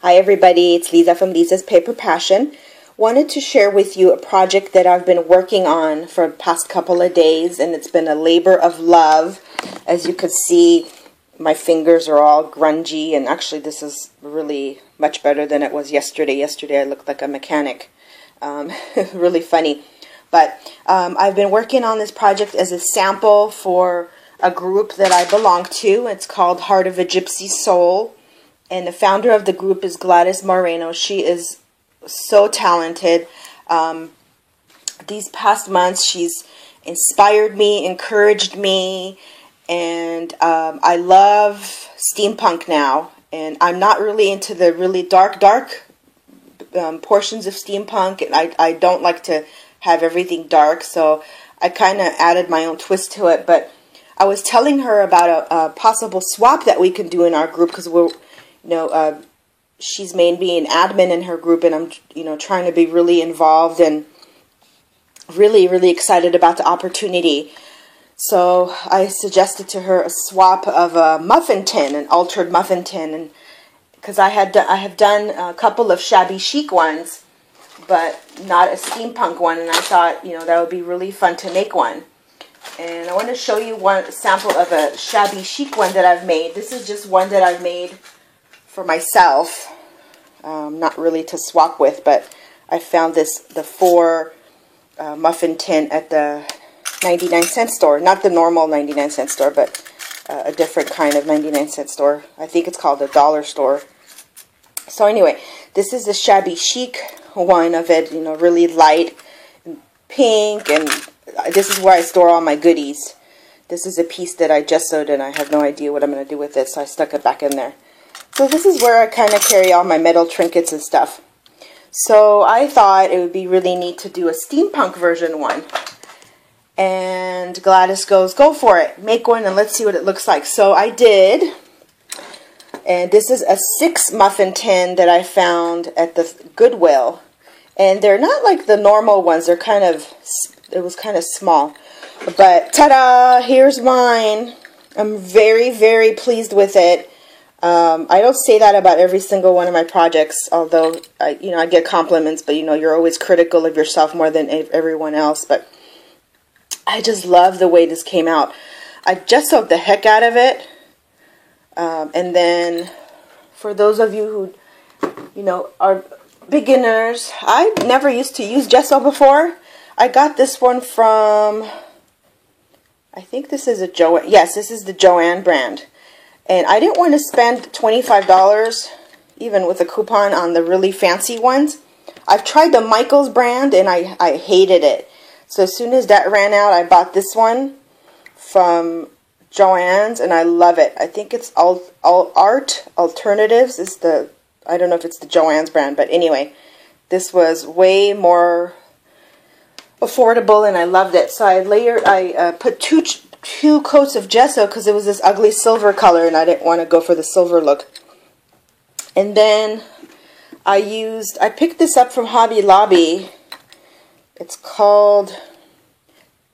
Hi everybody, it's Lisa from Lisa's Paper Passion. Wanted to share with you a project that I've been working on for the past couple of days, and it's been a labor of love. As you can see, my fingers are all grungy, and actually this is really much better than it was yesterday. Yesterday I looked like a mechanic. Really funny. But I've been working on this project as a sample for a group that I belong to. It's called Heart of a Gypsy Soul. And the founder of the group is Gladys Moreno. She is so talented. These past months, she's inspired me, encouraged me, and I love steampunk now. And I'm not really into the really dark portions of steampunk, and I don't like to have everything dark, so I kind of added my own twist to it. But I was telling her about a possible swap that we can do in our group, because we're she's made me an admin in her group, and I'm, trying to be really involved and really, really excited about the opportunity. So I suggested to her a swap of a muffin tin, an altered muffin tin, and because I have done a couple of shabby chic ones, but not a steampunk one, and I thought, that would be really fun to make one. And I want to show you one sample of a shabby chic one that I've made. This is just one that I've made for myself, not really to swap with, but I found the 4 muffin tin at the 99-cent store. Not the normal 99-cent store, but a different kind of 99-cent store. I think it's called the dollar store. So anyway, this is the shabby chic one of it, really light and pink, and this is where I store all my goodies. This is a piece that I gessoed, and I have no idea what I'm going to do with it, so I stuck it back in there. So this is where I kind of carry all my metal trinkets and stuff. So I thought it would be really neat to do a steampunk version one. And Gladys goes, go for it. Make one and let's see what it looks like. So I did. And this is a 6 muffin tin that I found at the Goodwill. And they're not like the normal ones. They're it was kind of small. But ta-da! Here's mine. I'm very, very pleased with it. I don't say that about every single one of my projects, although I get compliments, but you're always critical of yourself more than everyone else. But I just love the way this came out. I gessoed the heck out of it, and then for those of you who are beginners, I never used to use gesso before. I got this one from, I think this is a Joann. Yes, this is the Joann brand. And I didn't want to spend $25, even with a coupon, on the really fancy ones. I've tried the Michaels brand, and I hated it. So as soon as that ran out, I bought this one from Joann's, and I love it. I think it's Art Alternatives. I don't know if it's the Joann's brand, but anyway, this was way more affordable, and I loved it. So I put two coats of gesso because it was this ugly silver color, and I didn't want to go for the silver look. And then I picked this up from Hobby Lobby. It's called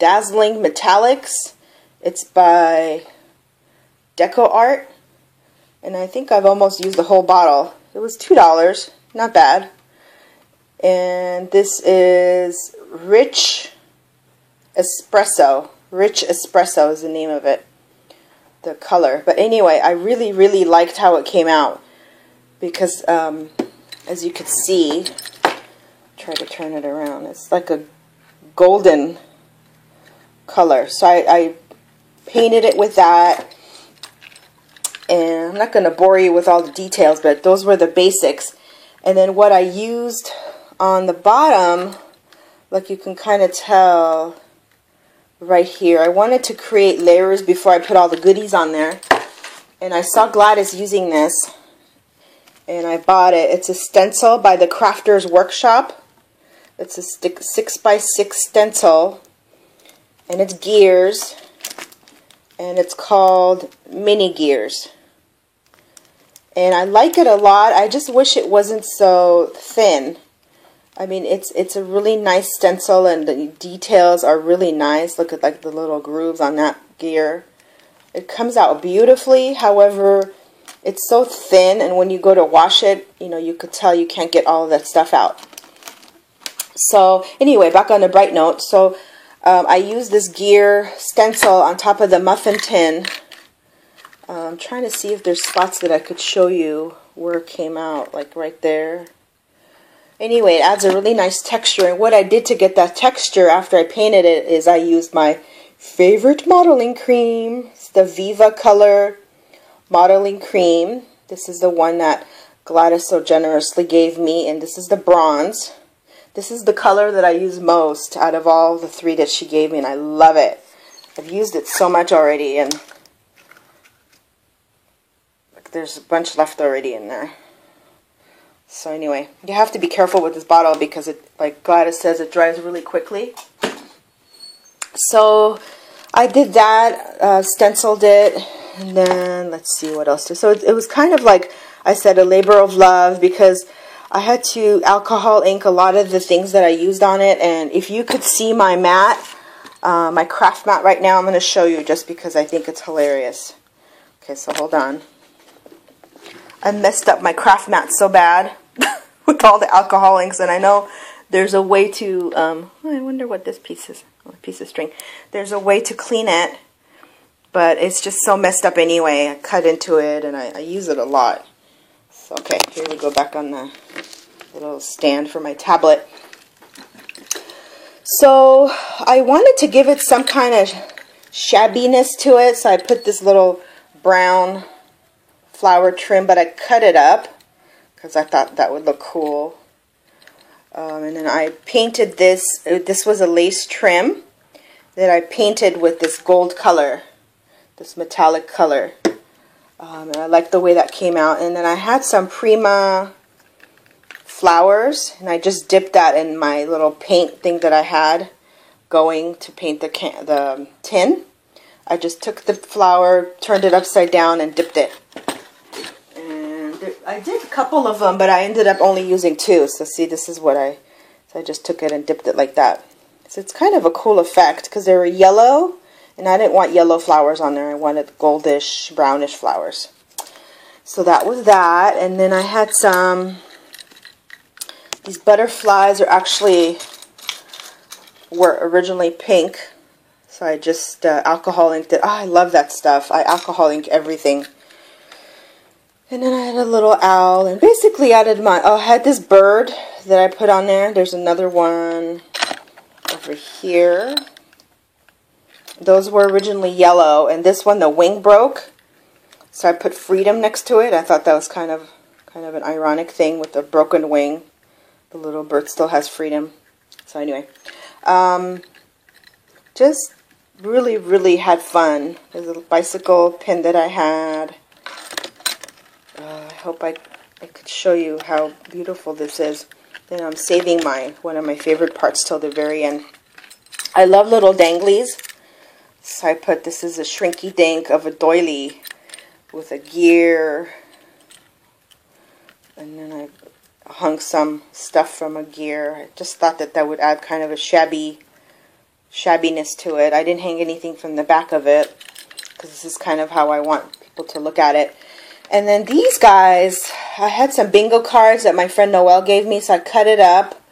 Dazzling Metallics. It's by Deco Art, and I think I've almost used the whole bottle. It was $2, not bad. And this is Rich Espresso. Rich Espresso is the name of it, the color. But anyway, I really, really liked how it came out because, as you can see, try to turn it around. It's like a golden color. So I painted it with that. And I'm not going to bore you with all the details, but those were the basics. And then what I used on the bottom, like you can kind of tell right here, I wanted to create layers before I put all the goodies on there. And I saw Gladys using this, and I bought it. It's a stencil by the Crafters Workshop. It's a 6x6 stencil, and it's gears, and it's called Mini Gears. And I like it a lot. I just wish it wasn't so thin. I mean, it's a really nice stencil, and the details are really nice. Look at like the little grooves on that gear. It comes out beautifully. However, it's so thin, and when you go to wash it, you know, you could tell you can't get all of that stuff out. So anyway, back on a bright note. So I used this gear stencil on top of the muffin tin. I'm trying to see if there's spots that I could show you where it came out, like right there. Anyway, it adds a really nice texture, and what I did to get that texture after I painted it is I used my favorite modeling cream. It's the Viva Color modeling cream. This is the one that Gladys so generously gave me, and this is the bronze. This is the color that I use most out of all the three that she gave me, and I love it. I've used it so much already, and look, there's a bunch left already in there. So anyway, you have to be careful with this bottle because it, like Gladys says, it dries really quickly. So I did that, stenciled it, and then let's see what else. So it was kind of like I said, a labor of love, because I had to alcohol ink a lot of the things that I used on it. And if you could see my mat, my craft mat right now, I'm going to show you just because I think it's hilarious. Okay, so hold on. I messed up my craft mat so bad with all the alcohol inks, and I know there's a way to, I wonder what this piece is, oh, a piece of string. There's a way to clean it, but it's just so messed up anyway. I cut into it, and I use it a lot. So, okay, here we go back on the little stand for my tablet. So, I wanted to give it some kind of shabbiness to it, so I put this little brown flower trim, but I cut it up because I thought that would look cool. And then I painted this. This was a lace trim that I painted with this gold color, this metallic color. And I like the way that came out. And then I had some Prima flowers, and I just dipped that in my little paint thing that I had going to paint the tin. I just took the flower, turned it upside down, and dipped it. I did a couple of them, but I ended up only using two. So see, this is what I just took it and dipped it like that. So it's kind of a cool effect because they were yellow, and I didn't want yellow flowers on there. I wanted goldish, brownish flowers. So that was that. And then I had these butterflies were originally pink. So I just alcohol inked it. Oh, I love that stuff. I alcohol ink everything. And then I had a little owl, and basically added I had this bird that I put on there. There's another one over here. Those were originally yellow, and this one, the wing broke. So I put freedom next to it. I thought that was kind of an ironic thing with the broken wing. The little bird still has freedom. So anyway, just really, really had fun. There's a bicycle pin that I had. I hope I could show you how beautiful this is. Then I'm saving one of my favorite parts till the very end. I love little danglies. So I put, this is a shrinky dink of a doily with a gear. And then I hung some stuff from a gear. I just thought that would add kind of a shabbiness to it. I didn't hang anything from the back of it because this is kind of how I want people to look at it. And then these guys, I had some bingo cards that my friend Noelle gave me, so I cut it up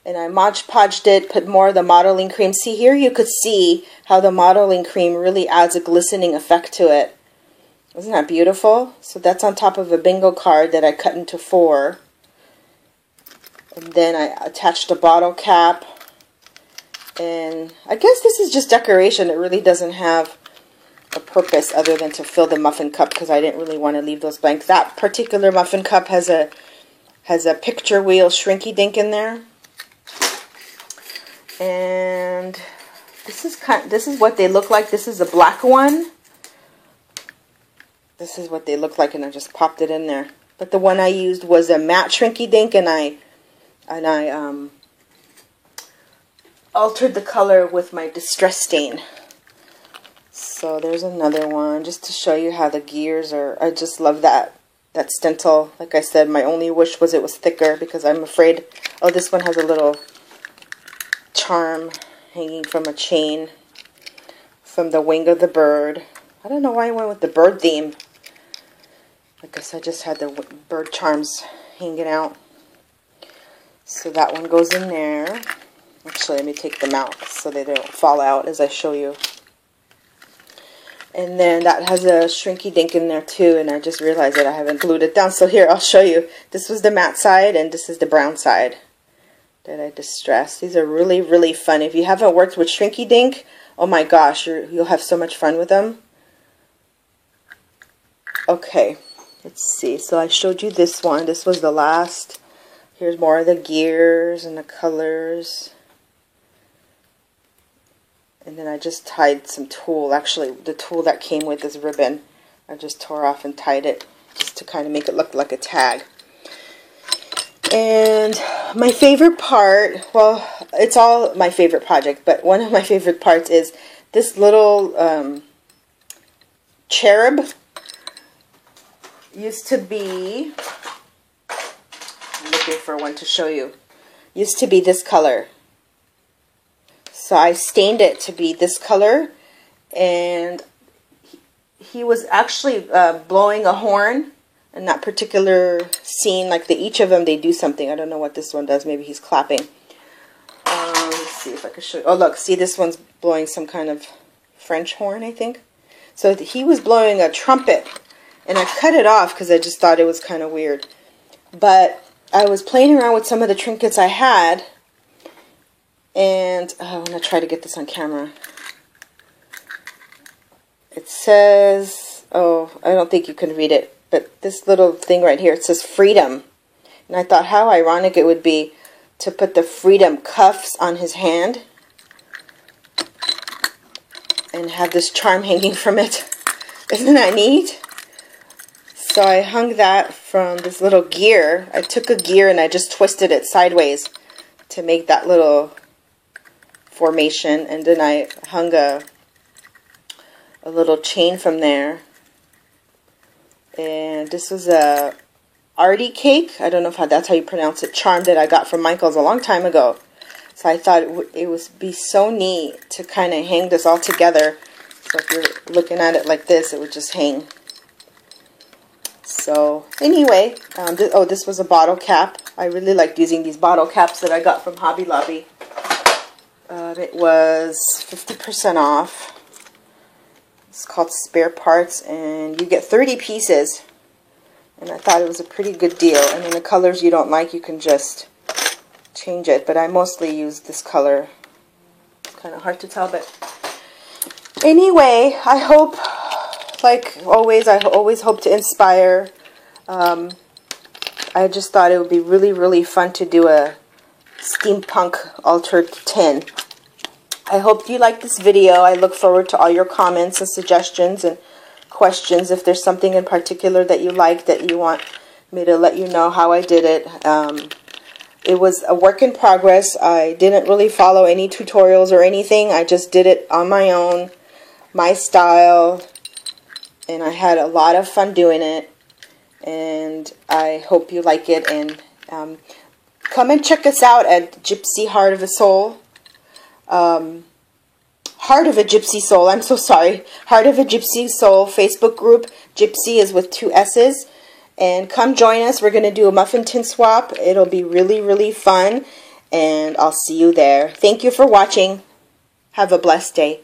and I Mod Podged it, put more of the modeling cream. See, here you could see how the modeling cream really adds a glistening effect to it. Isn't that beautiful? So that's on top of a bingo card that I cut into 4. And then I attached a bottle cap. And I guess this is just decoration. It really doesn't have a purpose other than to fill the muffin cup because I didn't really want to leave those blank. That particular muffin cup has a picture wheel shrinky dink in there. And this is what they look like. This is a black one. This is what they look like, and I just popped it in there. But the one I used was a matte shrinky dink, and I altered the color with my Distress Stain. So there's another one just to show you how the gears are. I just love that stencil. Like I said, my only wish was it was thicker because I'm afraid. Oh, this one has a little charm hanging from a chain from the wing of the bird. I don't know why I went with the bird theme. I guess I just had the bird charms hanging out. So that one goes in there. Actually, let me take them out so they don't fall out as I show you. And then that has a Shrinky Dink in there too, and I just realized that I haven't glued it down. So here, I'll show you. This was the matte side, and this is the brown side that I distressed. These are really, really fun. If you haven't worked with Shrinky Dink, oh my gosh, you'll have so much fun with them. Okay, let's see. So I showed you this one. This was the last. Here's more of the gears and the colors. And then I just tied some tulle. Actually, the tulle that came with this ribbon, I just tore off and tied it just to kind of make it look like a tag. And my favorite part, well, it's all my favorite project, but one of my favorite parts is this little cherub. Used to be, I'm looking for one to show you, used to be this color. So I stained it to be this color, and he was actually blowing a horn in that particular scene. Like each of them, they do something. I don't know what this one does. Maybe he's clapping. Let's see if I can show you. Oh, look. See, this one's blowing some kind of French horn, I think. So he was blowing a trumpet, and I cut it off because I just thought it was kind of weird. But I was playing around with some of the trinkets I had, and I want to try to get this on camera. It says, oh, I don't think you can read it, but this little thing right here, it says freedom. And I thought how ironic it would be to put the freedom cuffs on his hand and have this charm hanging from it. Isn't that neat? So I hung that from this little gear. I took a gear and I just twisted it sideways to make that little formation, and then I hung a little chain from there. And this was a Artie cake. I don't know if that's how you pronounce it. Charm that I got from Michael's a long time ago. So I thought it would be so neat to kind of hang this all together. So if you're looking at it like this, it would just hang. So anyway, this was a bottle cap. I really liked using these bottle caps that I got from Hobby Lobby. It was 50% off. It's called Spare Parts, and you get 30 pieces. And I thought it was a pretty good deal. And then the colors you don't like, you can just change it. But I mostly use this color. It's kind of hard to tell, but anyway, I hope, like always, I always hope to inspire. I just thought it would be really, really fun to do a steampunk altered tin. I hope you like this video. I look forward to all your comments and suggestions and questions. If there's something in particular that you like, that you want me to let you know how I did it. It was a work in progress. I didn't really follow any tutorials or anything. I just did it on my own, my style, and I had a lot of fun doing it. And I hope you like it. And come and check us out at Gypsy Heart of a Soul. Heart of a Gypsy Soul, I'm so sorry. Heart of a Gypsy Soul Facebook group. Gypsy is with 2 S's. And come join us. We're going to do a muffin tin swap. It'll be really, really fun. And I'll see you there. Thank you for watching. Have a blessed day.